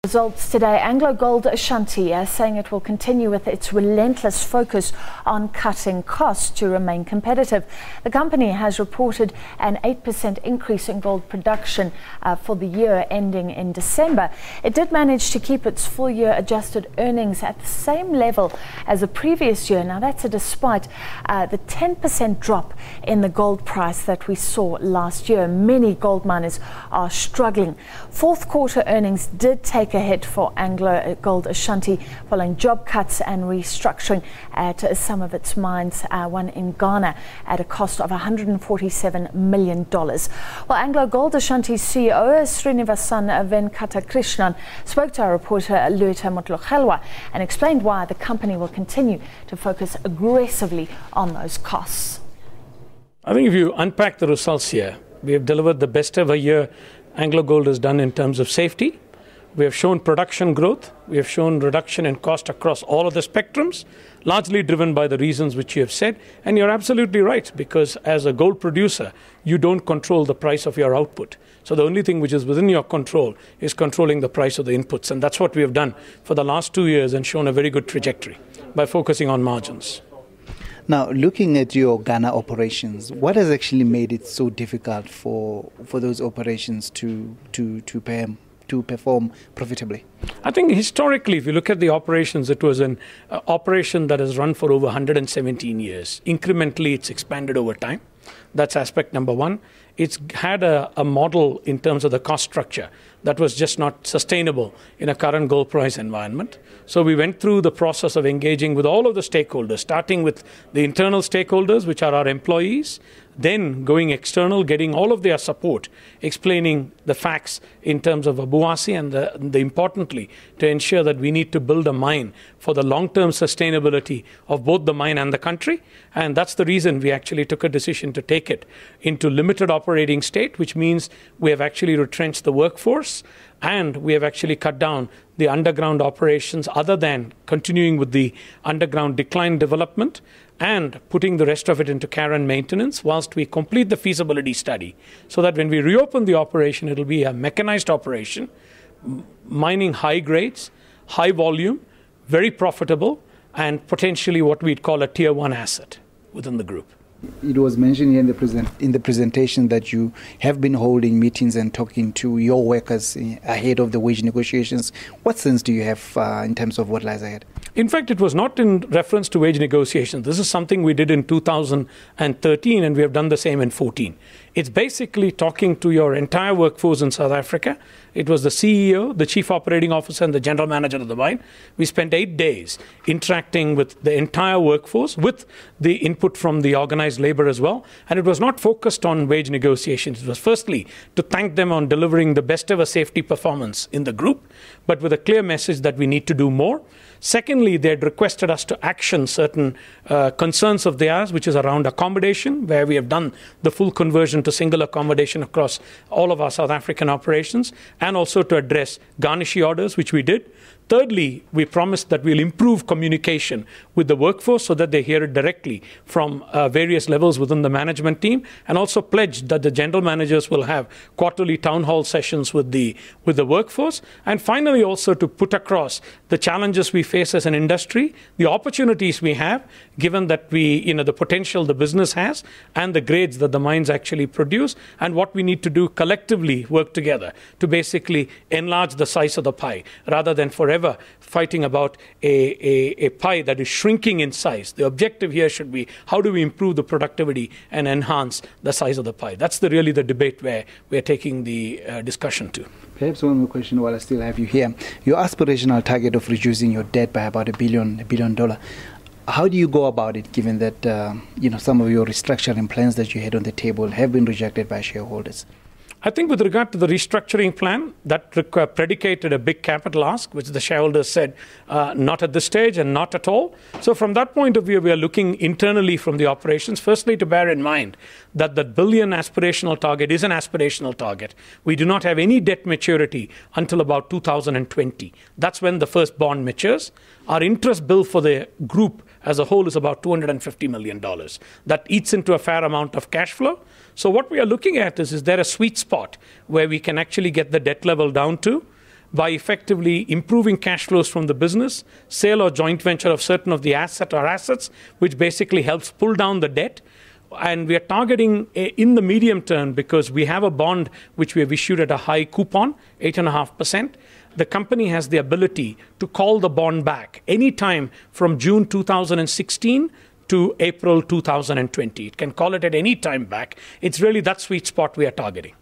Results today, AngloGold Ashanti saying it will continue with its relentless focus on cutting costs to remain competitive. The company has reported an 8% increase in gold production for the year ending in December. It did manage to keep its full-year adjusted earnings at the same level as the previous year. Now that's despite the 10% drop in the gold price that we saw last year. Many gold miners are struggling. Fourth quarter earnings did take a hit for AngloGold Ashanti following job cuts and restructuring at some of its mines, one in Ghana, at a cost of $147 million. Well, AngloGold Ashanti's CEO, Srinivasan Venkatakrishnan, spoke to our reporter Leuta Motlogelwa and explained why the company will continue to focus aggressively on those costs. I think if you unpack the results here, we have delivered the best ever year AngloGold has done in terms of safety. We have shown production growth. We have shown reduction in cost across all of the spectrums, largely driven by the reasons which you have said. And you're absolutely right, because as a gold producer, you don't control the price of your output. So the only thing which is within your control is controlling the price of the inputs. And that's what we have done for the last 2 years and shown a very good trajectory by focusing on margins. Now, looking at your Ghana operations, what has actually made it so difficult for those operations to perform profitably? I think historically, if you look at the operations, it was an operation that has run for over 117 years. Incrementally, it's expanded over time. That's aspect number one. It's had a model in terms of the cost structure that was just not sustainable in a current gold price environment. So we went through the process of engaging with all of the stakeholders, starting with the internal stakeholders, which are our employees, then going external, getting all of their support, explaining the facts in terms of Obuasi and the importantly to ensure that we need to build a mine for the long-term sustainability of both the mine and the country. And that's the reason we actually took a decision to take it into limited operating state, which means we have actually retrenched the workforce and we have actually cut down the underground operations other than continuing with the underground decline development and putting the rest of it into care and maintenance whilst we complete the feasibility study, so that when we reopen the operation, it'll be a mechanized operation, mining high grades, high volume, very profitable, and potentially what we'd call a tier 1 asset within the group. It was mentioned here in the presentation that you have been holding meetings and talking to your workers ahead of the wage negotiations. What sense do you have in terms of what lies ahead? In fact, it was not in reference to wage negotiations. This is something we did in 2013 and we have done the same in 2014. It's basically talking to your entire workforce in South Africa. It was the CEO, the Chief Operating Officer, and the General Manager of the mine. We spent 8 days interacting with the entire workforce, with the input from the organized labor as well. And it was not focused on wage negotiations. It was firstly to thank them on delivering the best ever safety performance in the group, but with a clear message that we need to do more. Secondly, they had requested us to action certain concerns of theirs, which is around accommodation, where we have done the full conversion to single accommodation across all of our South African operations, and also to address garnishee orders, which we did. Thirdly, we promised that we'll improve communication with the workforce so that they hear it directly from various levels within the management team, and also pledged that the general managers will have quarterly town hall sessions with the workforce. And finally, also to put across the challenges we face as an industry, the opportunities we have, given that the potential the business has and the grades that the mines actually produce, and what we need to do collectively work together to basically enlarge the size of the pie rather than forever fighting about a pie that is shrinking in size. The objective here should be how do we improve the productivity and enhance the size of the pie. That's really the debate where we're taking the discussion to. Perhaps one more question while I still have you here. Your aspirational target of reducing your debt by about $1 billion. How do you go about it, given that some of your restructuring plans that you had on the table have been rejected by shareholders? I think with regard to the restructuring plan, that predicated a big capital ask, which the shareholders said not at this stage and not at all. So from that point of view, we are looking internally from the operations, firstly to bear in mind that the billion aspirational target is an aspirational target. We do not have any debt maturity until about 2020. That's when the first bond matures. Our interest bill for the group as a whole is about $250 million. That eats into a fair amount of cash flow. So what we are looking at is there a sweet spot where we can actually get the debt level down to by effectively improving cash flows from the business, sale or joint venture of certain of the assets, which basically helps pull down the debt. And we are targeting in the medium term, because we have a bond which we have issued at a high coupon, 8.5%. The company has the ability to call the bond back anytime from June 2016 to April 2020. It can call it at any time back. It's really that sweet spot we are targeting.